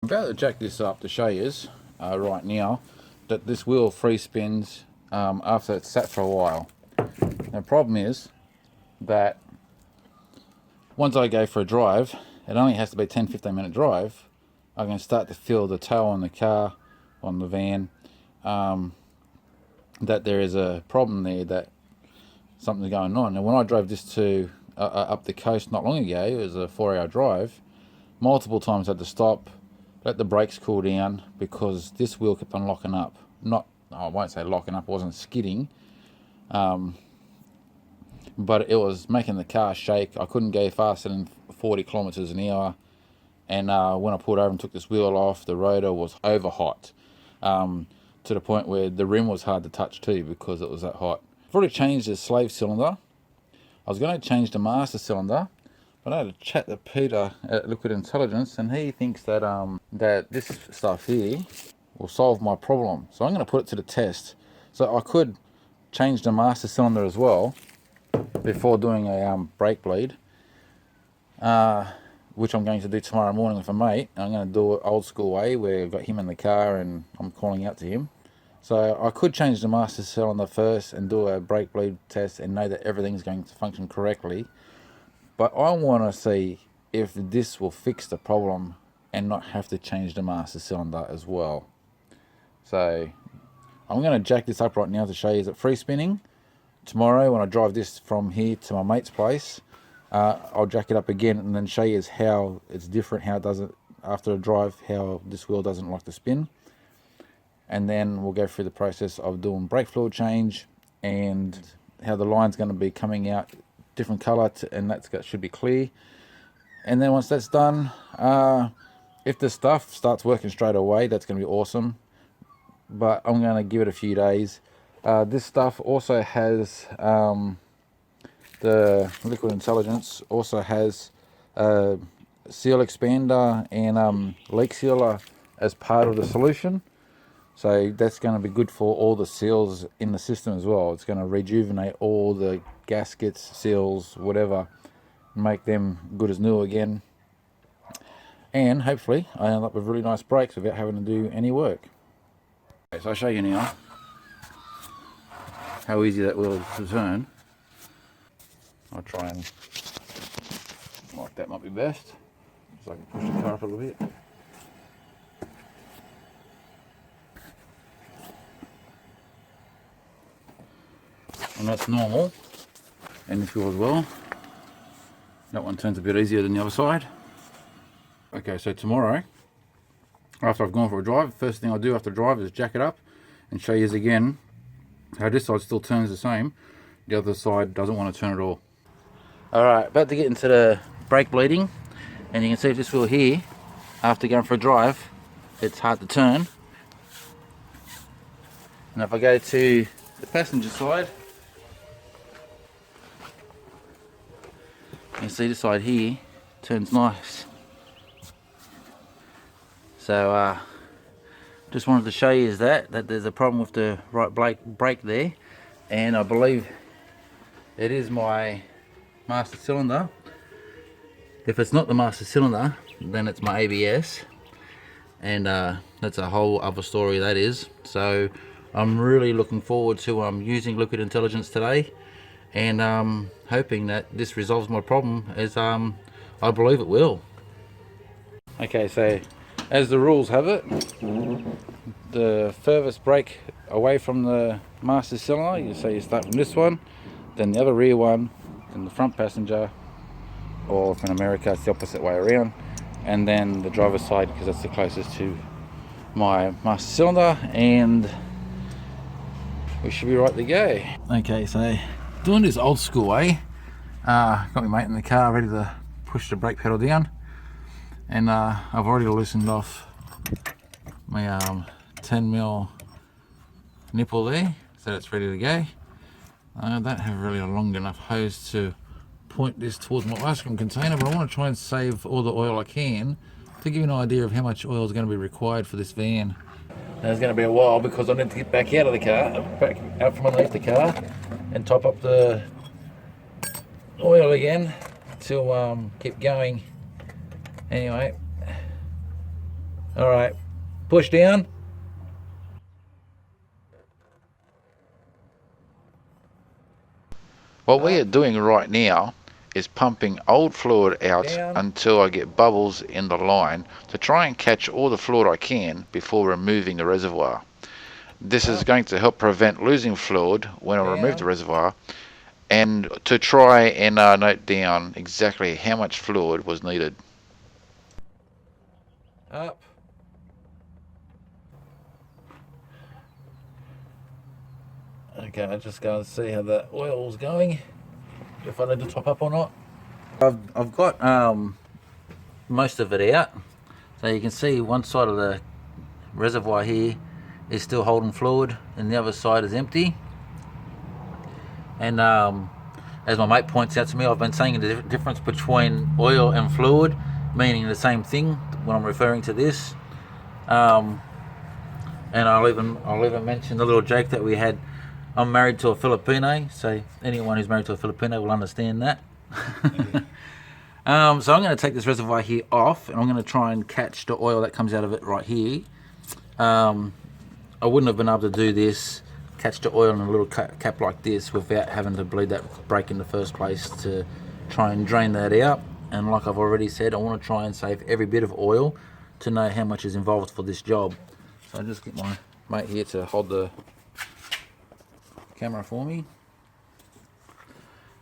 I'm about to jack this up to show you right now that this wheel free spins after it's sat for a while. The problem is that once I go for a drive, it only has to be a 10-15 minute drive, I can start to feel the toe on the car, on the van, that there is a problem there, that something's going on. And when I drove this to up the coast not long ago, it was a 4-hour drive, multiple times I had to stop, let the brakes cool down, because this wheel kept on locking up. I won't say locking up, it wasn't skidding, but it was making the car shake. I couldn't go faster than 40 kilometers an hour. And when I pulled over and took this wheel off, the rotor was over hot, to the point where the rim was hard to touch too, because it was that hot. I've already changed the slave cylinder. I was going to change the master cylinder, but I had a chat to Peter at Liquid Intelligence, and he thinks that that this stuff here will solve my problem. So I'm going to put it to the test. So I could change the master cylinder as well before doing a brake bleed, which I'm going to do tomorrow morning with a mate. I'm going to do it old school way, where I've got him in the car and I'm calling out to him. So I could change the master cylinder first and do a brake bleed test and know that everything's going to function correctly. But I want to see if this will fix the problem and not have to change the master cylinder as well. So I'm going to jack this up right now to show you is it free spinning. Tomorrow when I drive this from here to my mate's place, I'll jack it up again and then show you how it's different, how it does it after a drive, how this wheel doesn't like to spin. And then we'll go through the process of doing brake fluid change and how the line's going to be coming out different color, and that should be clear. And then once that's done, if the stuff starts working straight away, that's going to be awesome. But I'm going to give it a few days. This stuff also has the Liquid Intelligence also has seal expander and leak sealer as part of the solution. So that's going to be good for all the seals in the system as well. It's going to rejuvenate all the gaskets, seals, whatever, make them good as new again. And hopefully I end up with really nice brakes without having to do any work. Okay, so I'll show you now how easy that wheel is to turn. I'll try and, like that might be best, so I can push the car up a little bit. And that's normal, and this wheel as well. That one turns a bit easier than the other side. Okay, so tomorrow, after I've gone for a drive, first thing I do after a drive is jack it up and show you again how this side still turns the same. The other side doesn't want to turn at all. Alright, about to get into the brake bleeding, and you can see this wheel here, after going for a drive, it's hard to turn. And if I go to the passenger side, you can see this side here turns nice. So just wanted to show you that there's a problem with the right brake there, and I believe it is my master cylinder. If it's not the master cylinder, then it's my ABS, and that's a whole other story that is. So I'm really looking forward to using Liquid Intelligence today, and hoping that this resolves my problem, as I believe it will. Okay, so as the rules have it, the furthest brake away from the master cylinder, you start from this one, then the other rear one, then the front passenger, or if in America it's the opposite way around, and then the driver's side, because that's the closest to my master cylinder, and we should be right to go. Okay, so doing this old school way, got my mate in the car ready to push the brake pedal down, and I've already loosened off my 10mm nipple there, so it's ready to go. I don't have really a long enough hose to point this towards my ice cream container, but I want to try and save all the oil I can to give you an idea of how much oil is going to be required for this van. Now it's going to be a while, because I need to get back out of the car, back out from underneath the car, and top up the oil again to keep going. Anyway, All right, push down. What we are doing right now is pumping old fluid out Down. until I get bubbles in the line to try and catch all the fluid I can before removing the reservoir. This is Up. going to help prevent losing fluid when I remove the Down. reservoir, and to try and note down exactly how much fluid was needed. Up. Okay, I just go and see how the oil's going, if I need to top up or not. I've got most of it out, so you can see one side of the reservoir here is still holding fluid and the other side is empty. And as my mate points out to me, I've been saying the difference between oil and fluid meaning the same thing when I'm referring to this. And I'll even mention the little joke that we had. I'm married to a Filipino, so anyone who's married to a Filipino will understand that. So I'm going to take this reservoir here off, and I'm going to try and catch the oil that comes out of it right here. I wouldn't have been able to do this, catch the oil in a little cap like this, without having to bleed that brake in the first place to try and drain that out. And like I've already said, I want to try and save every bit of oil to know how much is involved for this job. So I'll just get my mate here to hold the camera for me.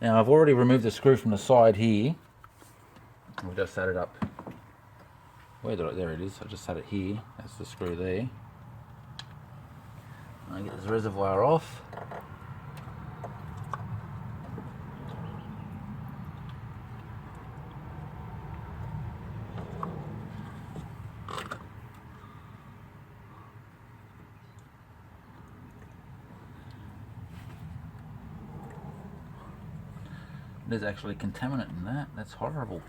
Now I've already removed the screw from the side here. We'll just set it up. Where did I? There it is. I just set it here. That's the screw there. I get this reservoir off. There's actually contaminant in that. That's horrible.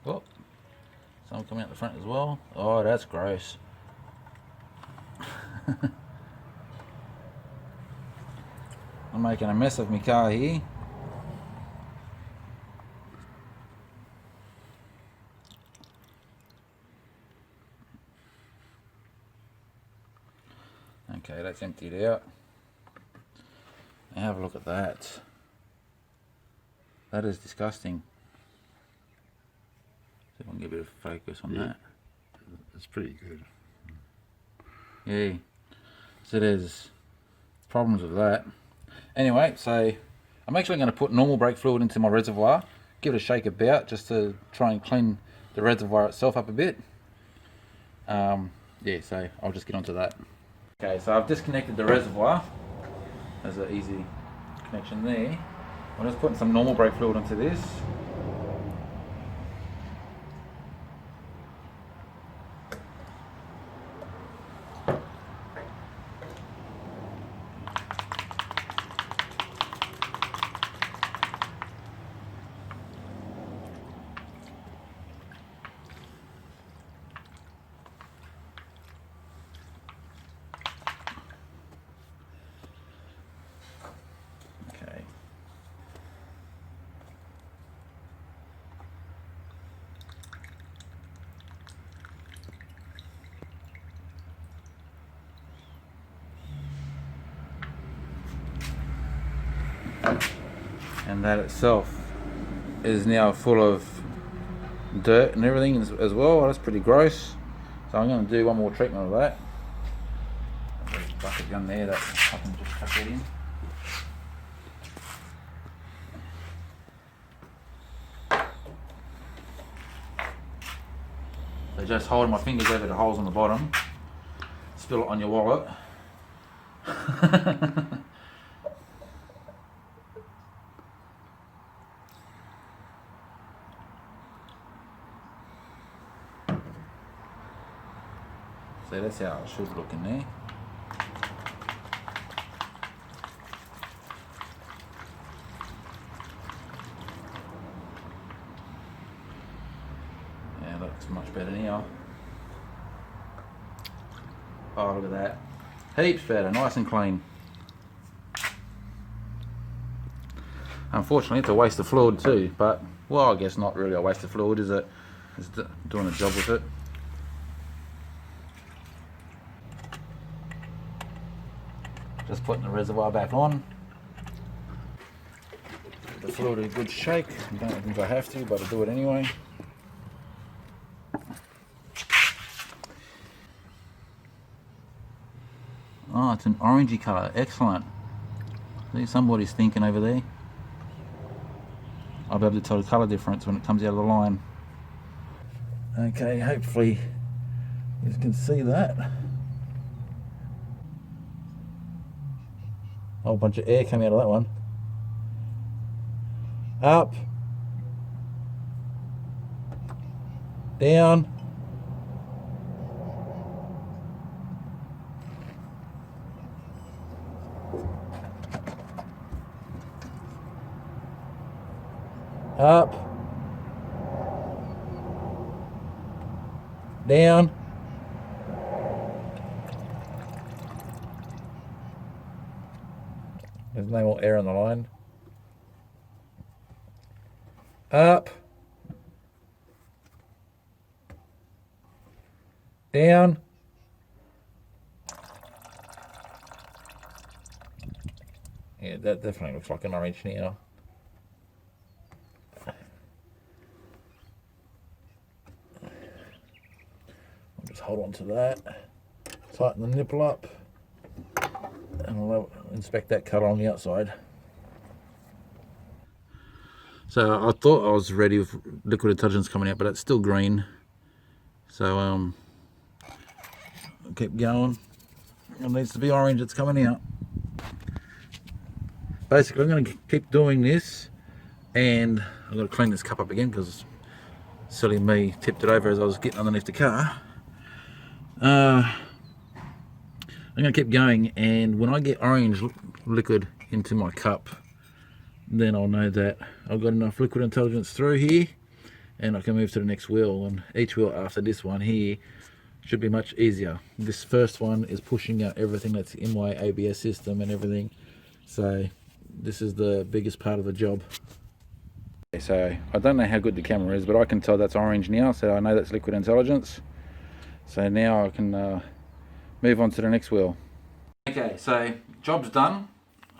Oh, some coming out the front as well. Oh, that's gross. I'm making a mess of my car here. Okay, that's emptied out. Now have a look at that. That is disgusting. See if I can get a bit of focus on that. It's pretty good. Yeah. So there's problems with that. Anyway, so I'm actually going to put normal brake fluid into my reservoir, give it a shake about just to try and clean the reservoir itself up a bit. Yeah, so I'll just get onto that. Okay, so I've disconnected the reservoir. There's an easy connection there. I'm just putting some normal brake fluid into this. Okay. And that itself is now full of dirt and everything as well. That's pretty gross. So I'm going to do one more treatment of that. There's a bucket gun there that I can just chuck it in. So just holding my fingers over the holes on the bottom, spill it on your wallet. So that's how it should look in there. Yeah, looks much better now. Oh, look at that. Heaps better, nice and clean. Unfortunately, it's a waste of fluid too, but, well, I guess not really a waste of fluid, is it? It's doing a job with it. Just putting the reservoir back on. Give the fluid a good shake. I don't think I have to, but I'll do it anyway. Oh, it's an orangey colour. Excellent. See, somebody's thinking over there. I'll be able to tell the colour difference when it comes out of the line. Okay, hopefully you can see that. A whole bunch of air coming out of that one. Up. Down. Up. Down. There's no more air on the line. Up. Down. Yeah, that definitely looks like an orange now. I'll just hold on to that. Tighten the nipple up. And I'll inspect that colour on the outside. So I thought I was ready with liquid intelligence coming out, but it's still green. So I'll keep going. It needs to be orange, it's coming out. Basically, I'm going to keep doing this, and I've got to clean this cup up again because silly me tipped it over as I was getting underneath the car. I'm going to keep going, and when I get orange liquid into my cup, then I'll know that I've got enough liquid intelligence through here, and I can move to the next wheel. And each wheel after this one here should be much easier. This first one is pushing out everything that's in my ABS system and everything, so this is the biggest part of the job. So I don't know how good the camera is, but I can tell that's orange now, so I know that's liquid intelligence. So now I can move on to the next wheel. Okay, so job's done.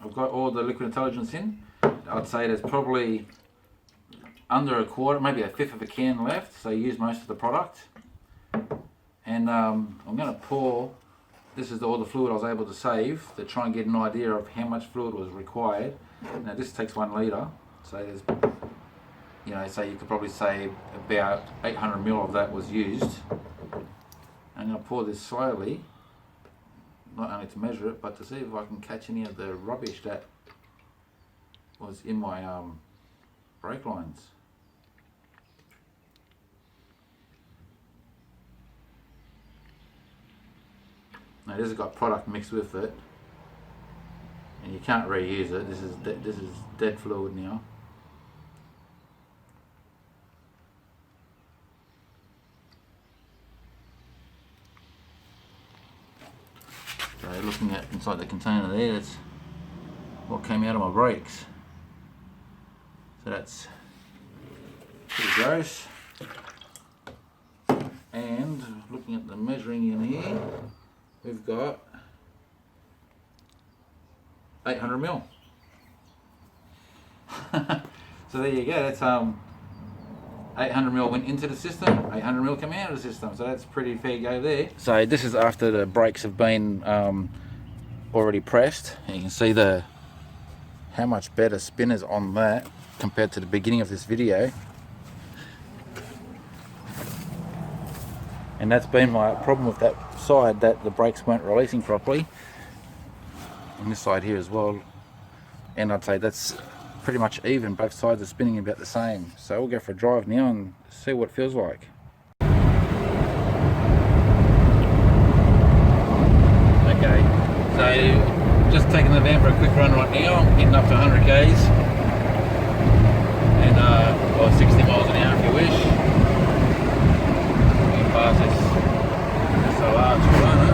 I've got all the liquid intelligence in. I'd say there's probably under a quarter, maybe a fifth of a can left, so use most of the product. And I'm going to pour, this is all the fluid I was able to save to try and get an idea of how much fluid was required. Now this takes 1 litre, so there's, you know, so you could probably say about 800 ml of that was used. I'm going to pour this slowly, not only to measure it, but to see if I can catch any of the rubbish that was in my brake lines. Now this has got product mixed with it, and you can't reuse it. This is dead fluid now. So looking at inside the container there, that's what came out of my brakes. So that's pretty gross. And looking at the measuring in here, we've got 800 ml. So there you go, that's 800 ml went into the system, 800 ml came out of the system, so that's pretty fair go there. So this is after the brakes have been already pressed, and you can see how much better spin is on that compared to the beginning of this video. And that's been my problem with that side, that the brakes weren't releasing properly. On this side here as well. And I'd say that's pretty much even, both sides are spinning about the same. So we'll go for a drive now and see what it feels like. Okay, so just taking the van for a quick run right now. I'm getting up to 100 k's. And or 60 miles an hour if you wish. We can pass this so large corner.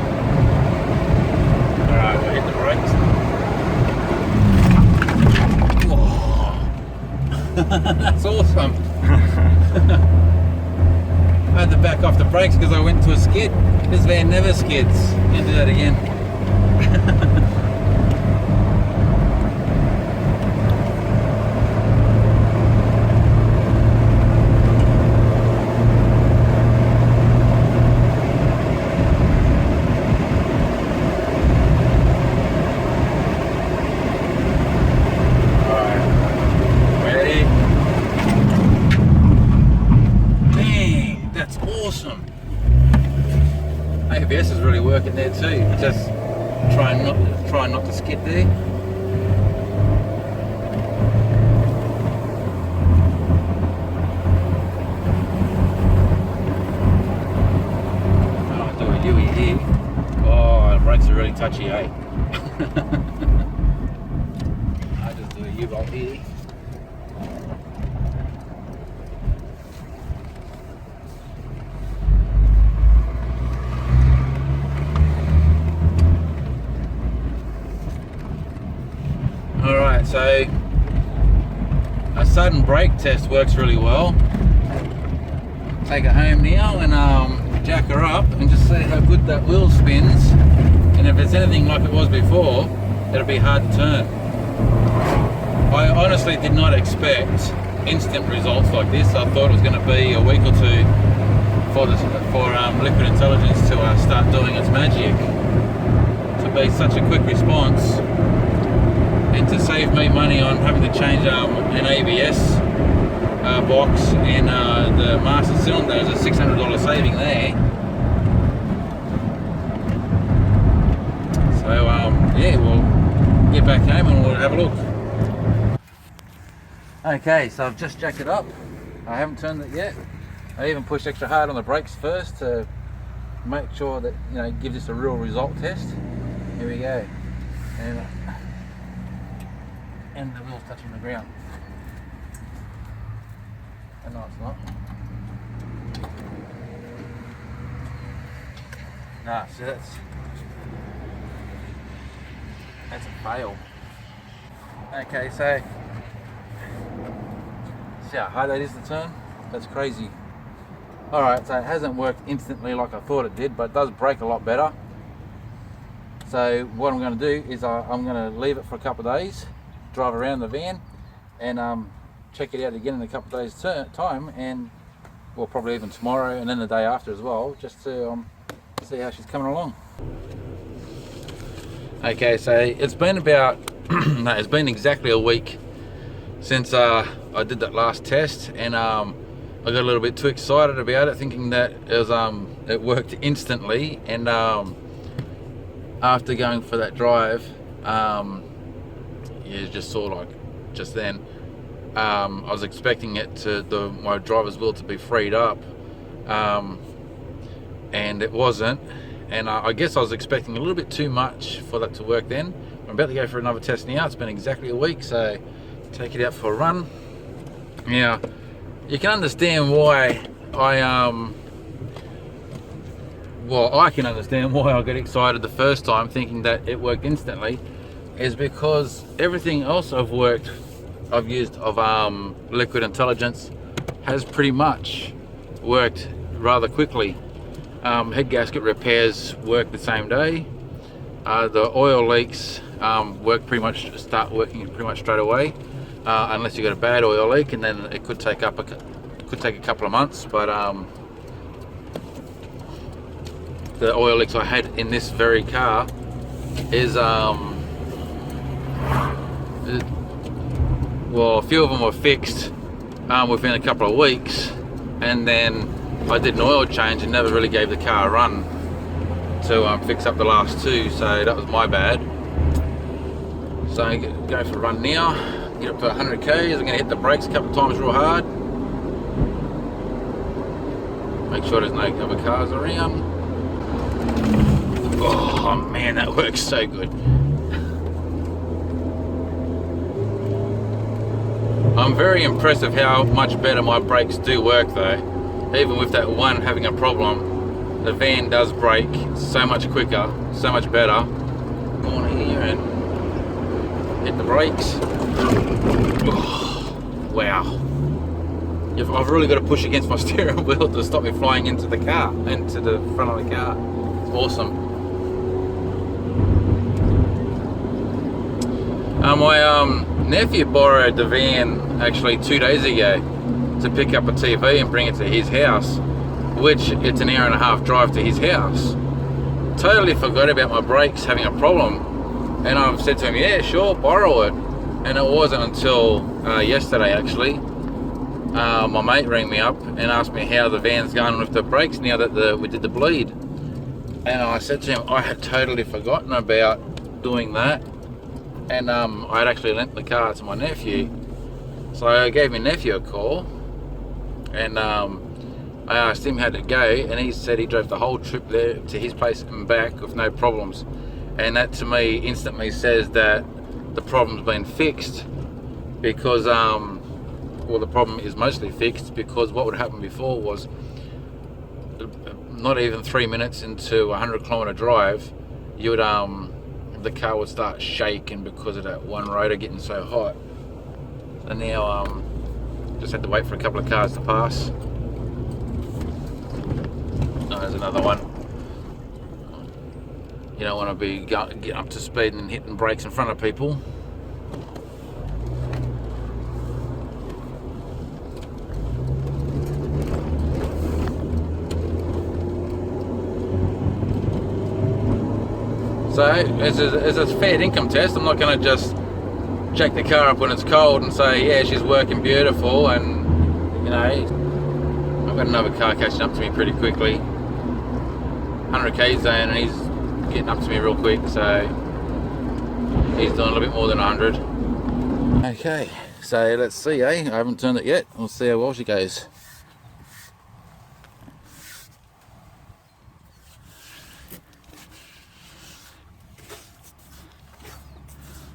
Alright, we'll hit the brakes. Whoa. That's awesome. I had to back off the brakes because I went to a skid. This van never skids. Can't do that again. Awesome. ABS is really working there too. Just try not to skid there. I'll do a U-E here. Oh, the brakes are really touchy, eh? I'll just do a U-bolt here. Alright, so a sudden brake test works really well. Take it home now and jack her up and just see how good that wheel spins. And if it's anything like it was before, it'll be hard to turn. I honestly did not expect instant results like this. I thought it was going to be a week or two for Liquid Intelligence to start doing its magic. To be such a quick response. And to save me money on having to change an ABS box and the master cylinder, there's a $600 saving there. So yeah, we'll get back home and we'll have a look. Okay, so I've just jacked it up. I haven't turned it yet. I even pushed extra hard on the brakes first to make sure that, you know, give this a real result test. Here we go. And the wheel's touching the ground. And no, it's not. Nah, so that's a fail. Okay, so see how hard that is to turn? That's crazy. Alright, so it hasn't worked instantly like I thought it did, but it does brake a lot better. So what I'm going to do is I'm going to leave it for a couple of days, drive around the van and check it out again in a couple of days time, and well, probably even tomorrow and then the day after as well, just to see how she's coming along. Okay, so it's been about no, it's been exactly a week since I did that last test, and I got a little bit too excited about it, thinking that it was it worked instantly, and after going for that drive, you just saw, like, just then, I was expecting it to my driver's wheel to be freed up, and it wasn't, and I guess I was expecting a little bit too much for that to work then. I'm about to go for another test now. It's been exactly a week, so take it out for a run. Now, you can understand why I can understand why I got excited the first time thinking that it worked instantly, is because everything else I've used of Liquid Intelligence has pretty much worked rather quickly. Head gasket repairs work the same day. The oil leaks start working pretty much straight away, unless you got a bad oil leak, and then it could take a couple of months. But the oil leaks I had in this very car is well, a few of them were fixed within a couple of weeks, and then I did an oil change and never really gave the car a run to fix up the last two, so that was my bad. So I go for a run now, get up to 100 k's. I'm going to hit the brakes a couple of times real hard, make sure there's no other cars around. Oh man, that works so good. I'm very impressed with how much better my brakes do work though. Even with that one having a problem, the van does brake so much quicker, so much better. Go on here and hit the brakes. Oh, wow. I've really got to push against my steering wheel to stop me flying into the car, into the front of the car. It's awesome. My nephew borrowed the van actually 2 days ago to pick up a TV and bring it to his house, which it's an hour and a half drive to his house. Totally forgot about my brakes having a problem, and I've said to him, yeah, sure, borrow it. And it wasn't until yesterday actually, my mate rang me up and asked me how the van's going with the brakes now that we did the bleed. And I said to him, I had totally forgotten about doing that. And I had actually lent the car to my nephew. So I gave my nephew a call, and I asked him how to go, and he said he drove the whole trip there to his place and back with no problems. And that to me instantly says that the problem's been fixed, because well, the problem is mostly fixed, because what would happen before was not even 3 minutes into a 100-kilometer drive, you would the car would start shaking because of that one rotor getting so hot. And now just had to wait for a couple of cars to pass. Oh, there's another one. You don't want to be getting up to speed and hitting brakes in front of people. So as a fair income test, I'm not going to just check the car up when it's cold and say, yeah, she's working beautiful, and you know, I've got another car catching up to me pretty quickly, 100k zone, and he's getting up to me real quick, so he's doing a little bit more than 100. Okay, so let's see, I haven't turned it yet. We'll see how well she goes.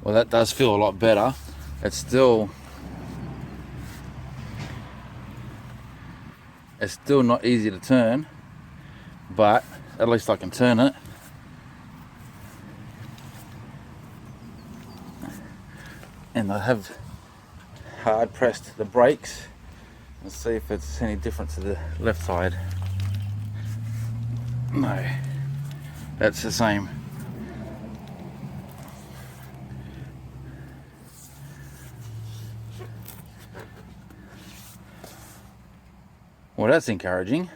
Well, that does feel a lot better. It's still not easy to turn, but at least I can turn it. And I have hard pressed the brakes. Let's see if it's any different to the left side. No, that's the same. Well, that's encouraging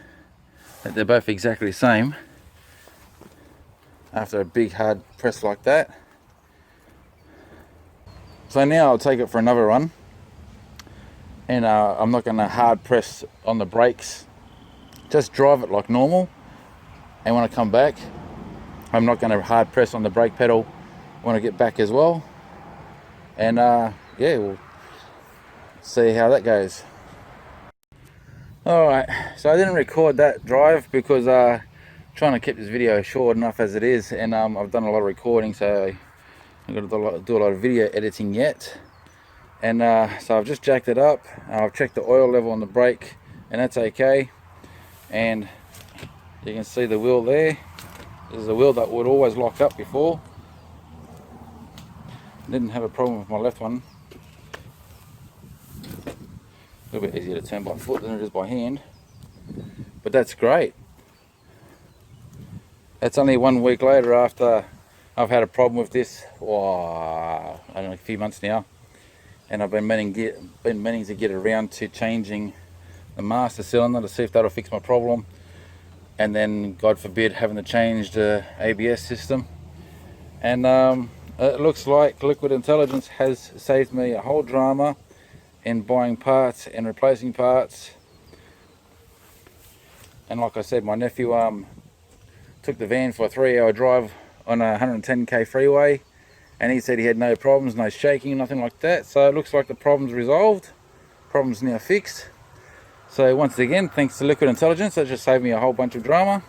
that they're both exactly the same after a big hard press like that. So now I'll take it for another run, and I'm not going to hard press on the brakes, just drive it like normal. And when I come back, I'm not going to hard press on the brake pedal when I get back as well. And yeah, we'll see how that goes. Alright, so I didn't record that drive because trying to keep this video short enough as it is, and I've done a lot of recording, so I've got to do a lot of video editing yet. And so I've just jacked it up, I've checked the oil level on the brake, and that's okay. And you can see the wheel there. This is a wheel that would always lock up before. Didn't have a problem with my left one. A little bit easier to turn by foot than it is by hand, but that's great. It's only 1 week later after I've had a problem with this. I don't know, a few months now, and I've been meaning to get around to changing the master cylinder to see if that'll fix my problem, and then God forbid having to change the ABS system. And it looks like Liquid Intelligence has saved me a whole drama in buying parts and replacing parts. And like I said, my nephew took the van for a 3-hour drive on a 110k freeway, and he said he had no problems, no shaking, nothing like that. So it looks like the problem's resolved, problem's now fixed. So once again, thanks to Liquid Intelligence, that just saved me a whole bunch of drama.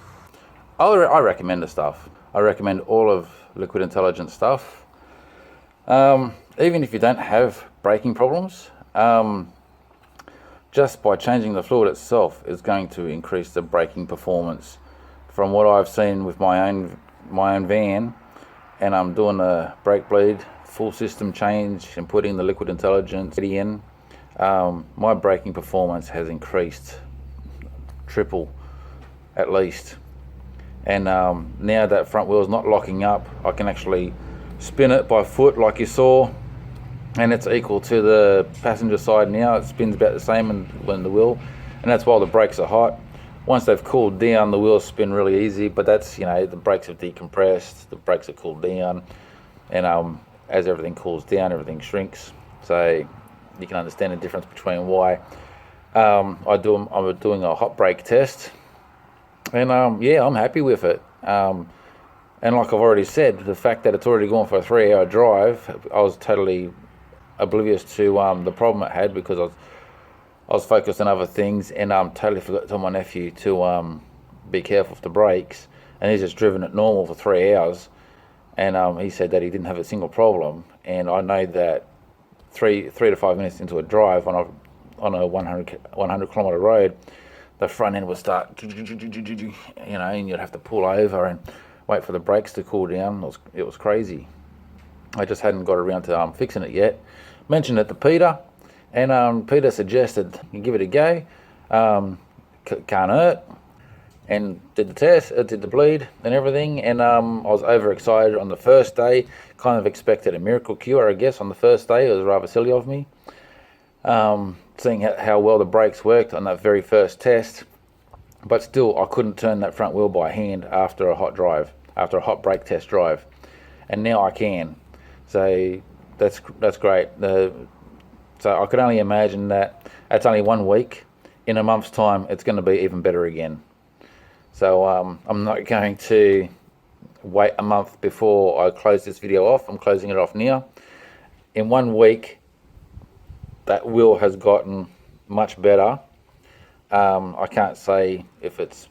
I recommend the stuff. I recommend all of Liquid Intelligence stuff. Even if you don't have braking problems, just by changing the fluid itself is going to increase the braking performance. From what I've seen with my own van, and I'm doing a brake bleed full system change and putting the Liquid Intelligence in, my braking performance has increased triple at least. And now that front wheel is not locking up, I can actually spin it by foot like you saw, and it's equal to the passenger side now. It spins about the same when the wheel, and that's while the brakes are hot. Once they've cooled down, the wheels spin really easy, but that's, you know, the brakes have decompressed, the brakes are cooled down, and as everything cools down, everything shrinks. So you can understand the difference between why I'm doing a hot brake test, and yeah, I'm happy with it. And like I've already said, the fact that it's already gone for a 3-hour drive, I was totally oblivious to the problem it had, because I was focused on other things, and totally forgot to tell my nephew to be careful with the brakes. And he's just driven it normal for 3 hours, and he said that he didn't have a single problem. And I know that three to 5 minutes into a drive on a 100 kilometer road, the front end would start, you know, and you'd have to pull over and wait for the brakes to cool down. It was crazy. I just hadn't got around to fixing it yet. Mentioned it to Peter, and Peter suggested you give it a go. Can't hurt. And did the test, did the bleed and everything, and I was overexcited on the first day. Kind of expected a miracle cure, I guess, on the first day. It was rather silly of me. Seeing how well the brakes worked on that very first test, but still I couldn't turn that front wheel by hand after a hot brake test drive, and now I can. So that's great. So I could only imagine that that's only 1 week. In a month's time, it's going to be even better again. So I'm not going to wait a month before I close this video off. I'm closing it off now. In 1 week, that wheel has gotten much better. I can't say if it's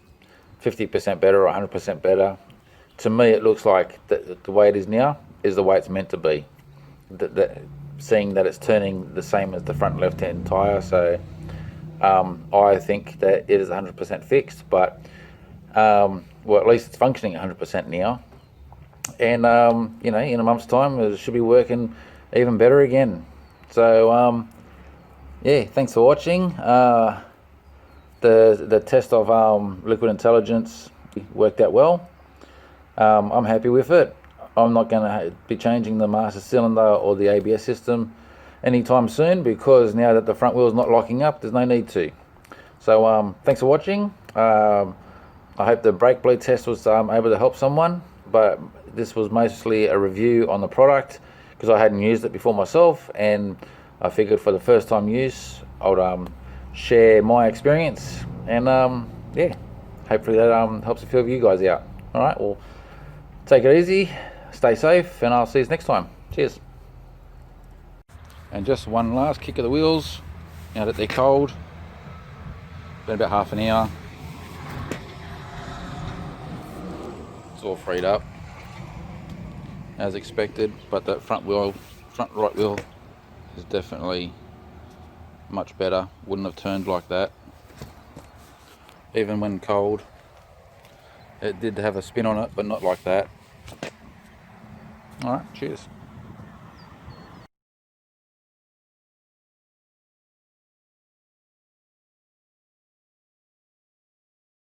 50% better or 100% better. To me, it looks like the way it is now is the way it's meant to be. Seeing that it's turning the same as the front left-hand tyre, so I think that it is 100% fixed, but well, at least it's functioning 100% now. And you know, in a month's time, it should be working even better again. So yeah, thanks for watching. The test of liquid intelligence worked out well. I'm happy with it. I'm not going to be changing the master cylinder or the ABS system anytime soon, because now that the front wheel is not locking up, there's no need to. So thanks for watching. I hope the brake bleed test was able to help someone, but this was mostly a review on the product, because I hadn't used it before myself, and I figured for the first time use I would share my experience, and yeah, hopefully that helps a few of you guys out. Alright, well, take it easy, stay safe, and I'll see you next time. Cheers. And just one last kick of the wheels now that they're cold. Been about half an hour. It's all freed up as expected, but that front right wheel is definitely much better. Wouldn't have turned like that even when cold. It did have a spin on it, but not like that. Alright, cheers.